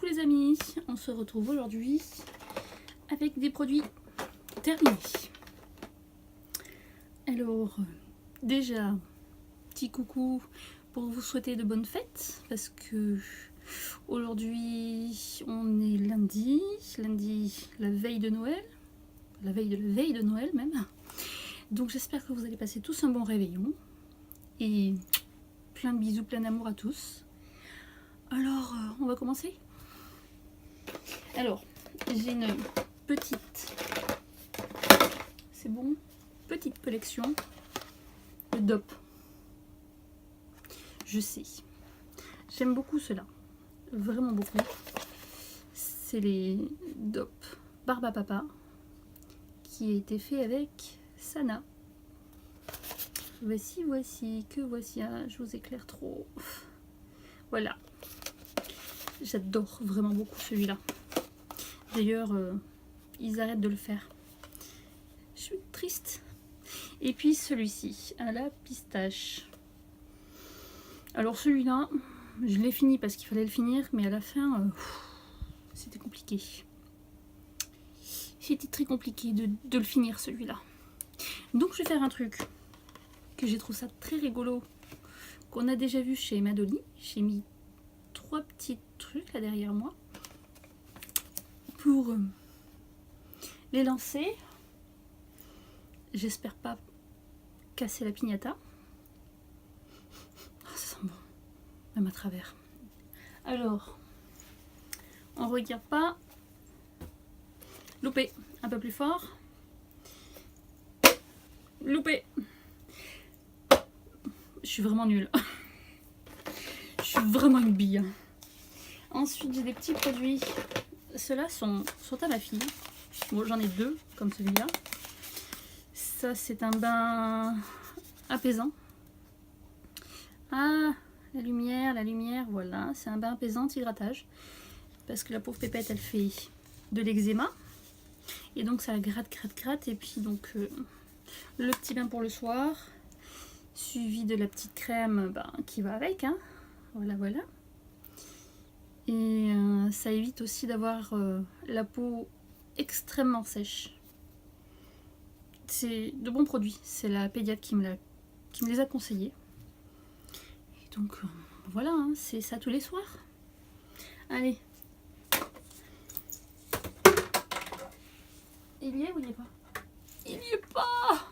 les amis, on se retrouve aujourd'hui avec des produits terminés. Alors, déjà, petit coucou pour vous souhaiter de bonnes fêtes, parce que aujourd'hui on est lundi, la veille de Noël, la veille de Noël même. Donc j'espère que vous allez passer tous un bon réveillon, et plein de bisous, plein d'amour à tous. Alors, on va commencer. Alors, j'ai une petite, c'est bon, petite collection de DOP. Je sais, j'aime beaucoup cela, vraiment beaucoup. C'est les DOP Barbe à Papa qui a été fait avec Sana. Voici, ah, je vous éclaire trop. Voilà. J'adore vraiment beaucoup celui-là. D'ailleurs, ils arrêtent de le faire. Je suis triste. Et puis celui-ci, à la pistache. Alors celui-là, je l'ai fini parce qu'il fallait le finir, mais à la fin, c'était compliqué. C'était très compliqué de le finir celui-là. Donc je vais faire un truc que j'ai trouvé ça très rigolo, qu'on a déjà vu chez Madoli. J'ai mis 3 petits trucs là derrière moi pour les lancer. J'espère pas casser la piñata. Oh, ça sent bon, même à travers. Alors, on regarde pas. Loupé, un peu plus fort. Loupé. Je suis vraiment nulle. Je suis vraiment une bille. Ensuite, j'ai des petits produits. Ceux-là sont à ma fille. Bon, j'en ai 2, comme celui-là. Ça, c'est un bain apaisant. Ah, la lumière, voilà. C'est un bain apaisant, anti-grattage. Parce que la pauvre pépette, elle fait de l'eczéma. Et donc, ça gratte. Et puis, donc, le petit bain pour le soir. Suivi de la petite crème qui va avec. Hein. Voilà. Et ça évite aussi d'avoir la peau extrêmement sèche. C'est de bons produits. C'est la pédiatre qui me les a conseillés. Et donc voilà, hein, c'est ça tous les soirs. Allez. Il y est ou il n'y est pas? Il n'y est pas.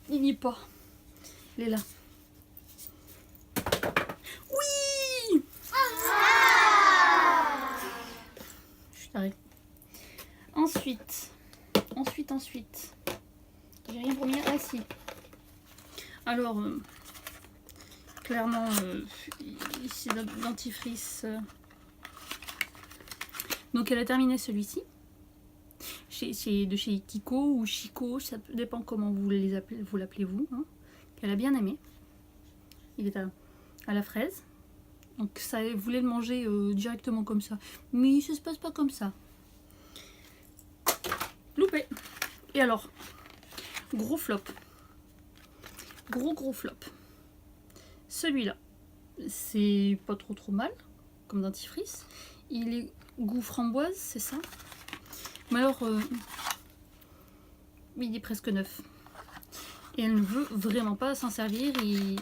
Il n'y est pas. Il est là. Oui. Je suis tarée. Ensuite. J'ai rien pour m'y... Ah si. Alors, clairement, ici, dentifrice. Donc, elle a terminé celui-ci. De chez Kiko ou Chico, ça dépend comment vous l'appelez vous. Hein, qu'elle a bien aimé. Il est à la fraise. Donc, ça voulait le manger directement comme ça. Mais ça se passe pas comme ça. Loupé. Et alors, gros flop. Gros flop. Celui-là, c'est pas trop mal comme dentifrice. Il est goût framboise, c'est ça. Mais alors, il est presque neuf. Et elle ne veut vraiment pas s'en servir. Et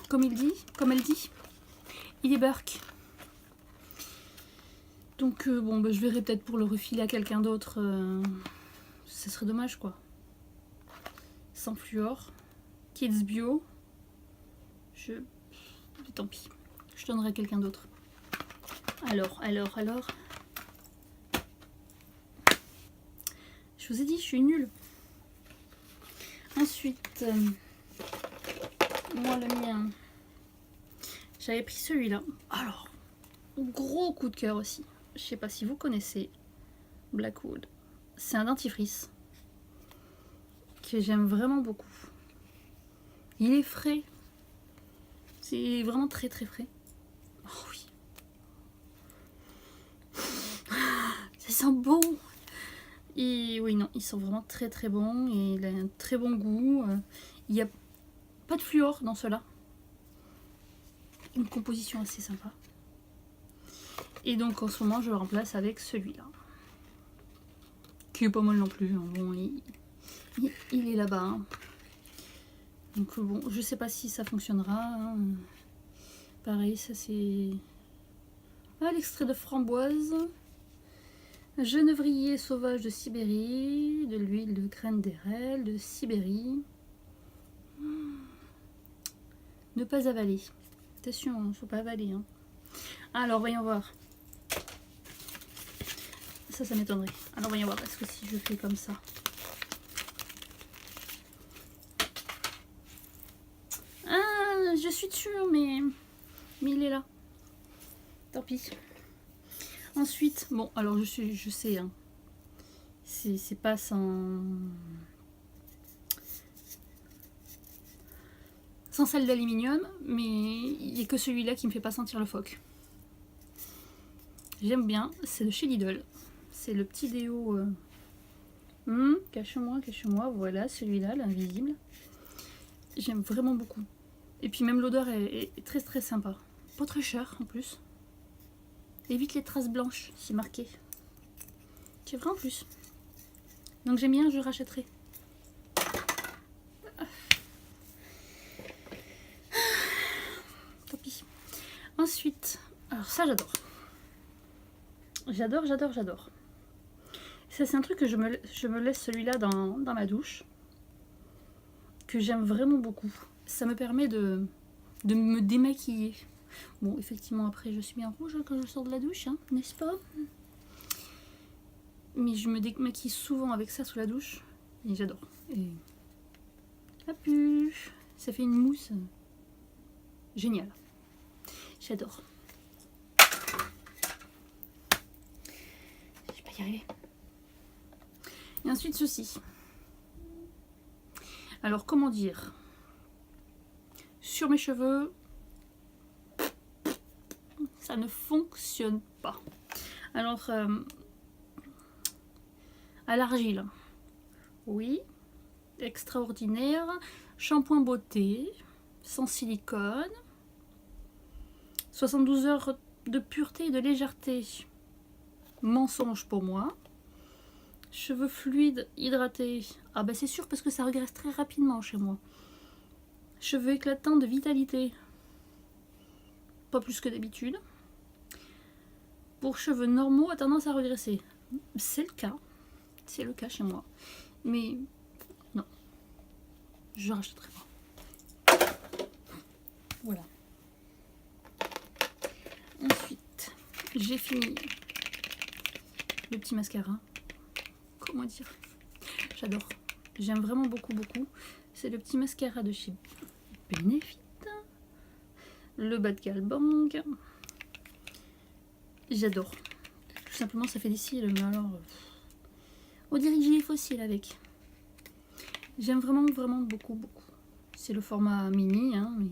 comme elle dit, il est burk. Donc bon, je verrai peut-être pour le refiler à quelqu'un d'autre. Ce serait dommage quoi. Sans fluor. Kids bio. Tant pis. Je donnerai à quelqu'un d'autre. Alors. Je vous ai dit, je suis nulle. Ensuite, moi le mien, j'avais pris celui-là. Alors, gros coup de cœur aussi. Je sais pas si vous connaissez Blackwood. C'est un dentifrice que j'aime vraiment beaucoup. Il est frais. C'est vraiment très frais. Oh oui. Ça sent bon. Et oui, non, ils sont vraiment très bons. Et il a un très bon goût. Il n'y a pas de fluor dans cela. une composition assez sympa. Et donc en ce moment je le remplace avec celui-là. Qui est pas mal non plus. Hein. Bon, il est là-bas. Hein. Donc bon, je sais pas si ça fonctionnera. Hein. Pareil, ça c'est... Ah, l'extrait de framboise. Genévrier sauvage de Sibérie. De l'huile de graines d'érel de Sibérie. Ne pas avaler. Attention, il ne faut pas avaler. Hein. Alors, voyons voir. Ça m'étonnerait. Alors, voyons voir, parce que si je fais comme ça... Ah, je suis dessus, mais il est là. Tant pis. Ensuite, bon, alors je sais, hein, c'est pas sans sel d'aluminium, mais il n'y a que celui-là qui me fait pas sentir le phoque. J'aime bien, c'est de chez Lidl. C'est le petit déo. Cache-moi, voilà, celui-là, l'invisible. J'aime vraiment beaucoup. Et puis même l'odeur est très très sympa. Pas très cher en plus. Évite les traces blanches, c'est marqué. C'est vrai en plus. Donc j'aime bien, je rachèterai. Tant pis. Ensuite, alors ça j'adore. J'adore. Ça c'est un truc que je me laisse celui-là dans ma douche. Que j'aime vraiment beaucoup. Ça me permet de me démaquiller. Bon, effectivement, après, je suis bien rouge quand je sors de la douche, hein, n'est-ce pas? Mais je me démaquille souvent avec ça sous la douche. Et j'adore. Et... hop, ça fait une mousse géniale. J'adore. Je vais pas y arriver. Et ensuite, ceci. Alors, comment dire? Sur mes cheveux, ça ne fonctionne pas. Alors, à l'argile, oui, extraordinaire. Shampoing beauté, sans silicone. 72 heures de pureté et de légèreté. Mensonge pour moi. Cheveux fluides, hydratés. Ah bah c'est sûr parce que ça regresse très rapidement chez moi. Cheveux éclatants de vitalité. Pas plus que d'habitude. Pour cheveux normaux, a tendance à regresser. C'est le cas. C'est le cas chez moi. Mais non. Je rachèterai pas. Voilà. Ensuite, j'ai fini le petit mascara. Comment dire? J'adore. J'aime vraiment beaucoup. C'est le petit mascara de chez Benefit. Le bas de Galbang. J'adore. Tout simplement, ça fait des cils, mais alors... on dirait que j'ai les fossiles avec. J'aime vraiment beaucoup. C'est le format mini, hein, mais...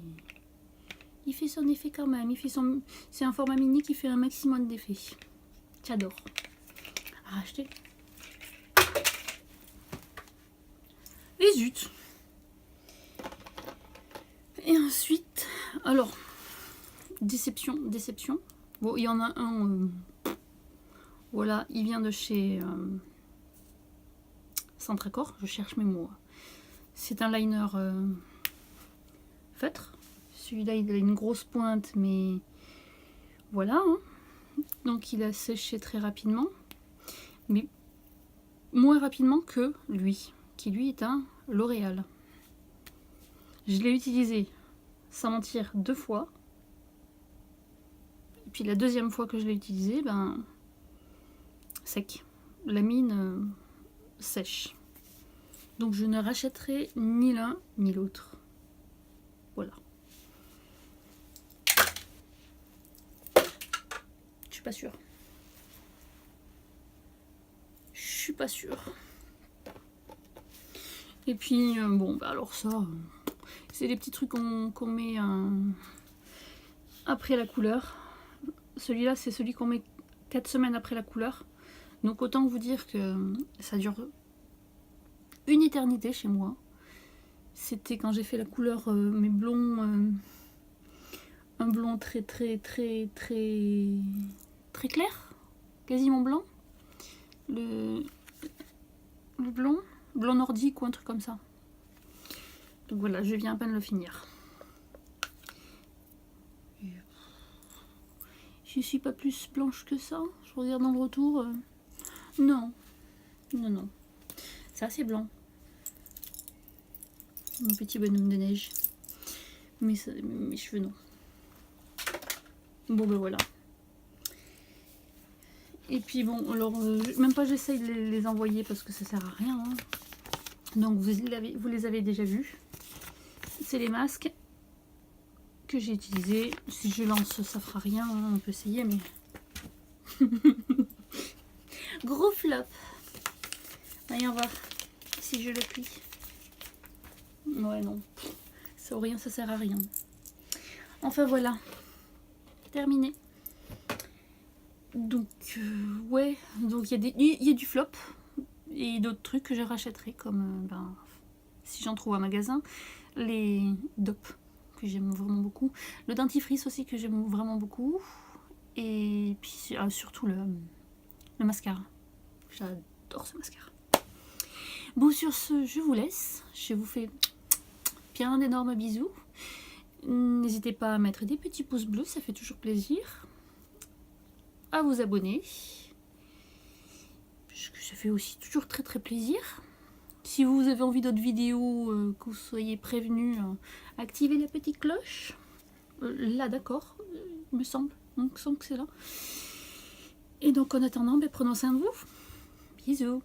il fait son effet quand même. C'est un format mini qui fait un maximum d'effet. J'adore. À racheter. Et zut. Et ensuite, alors, déception. Bon, il y en a un, voilà, il vient de chez Centre-Accord, je cherche mes mots. C'est un liner feutre. Celui-là, il a une grosse pointe, mais voilà. Hein. Donc, il a séché très rapidement, mais moins rapidement que lui, qui lui est un L'Oréal. Je l'ai utilisé, sans mentir, 2 fois. Et puis la deuxième fois que je l'ai utilisé, ben, sec. La mine sèche. Donc je ne rachèterai ni l'un ni l'autre. Voilà. Je suis pas sûre. Et puis, bon, bah alors ça, c'est les petits trucs qu'on met après la couleur. Celui-là, c'est celui qu'on met 4 semaines après la couleur. Donc autant vous dire que ça dure une éternité chez moi. C'était quand j'ai fait la couleur mes blonds un blond très clair, quasiment blanc. Le blond nordique ou un truc comme ça. Donc voilà, je viens à peine le finir. Je suis pas plus blanche que ça. Je regarde dans le retour. Non. Non. C'est assez blanc. Mon petit bonhomme de neige. Mais mes cheveux non. Bon ben voilà. Et puis bon, alors même pas j'essaye de les envoyer parce que ça sert à rien. Hein. Donc vous les avez déjà vus. C'est les masques que j'ai utilisés. Si je lance, ça fera rien. Hein. On peut essayer, mais gros flop. Voyons voir si je le plie. Ouais non, ça ou rien, ça sert à rien. Enfin voilà, terminé. Donc ouais, donc il y a du flop et d'autres trucs que je rachèterai comme si j'en trouve un magasin. Les DOP que j'aime vraiment beaucoup, le dentifrice aussi que j'aime vraiment beaucoup, et puis surtout le mascara. J'adore ce mascara. Bon, sur ce, je vous laisse. Je vous fais plein d'énormes bisous. N'hésitez pas à mettre des petits pouces bleus, ça fait toujours plaisir. À vous abonner, puisque ça fait aussi toujours très plaisir. Si vous avez envie d'autres vidéos, que vous soyez prévenus, activez la petite cloche. Là, d'accord, il me semble. Donc, que c'est là. Et donc, en attendant, prenons soin de vous. Bisous.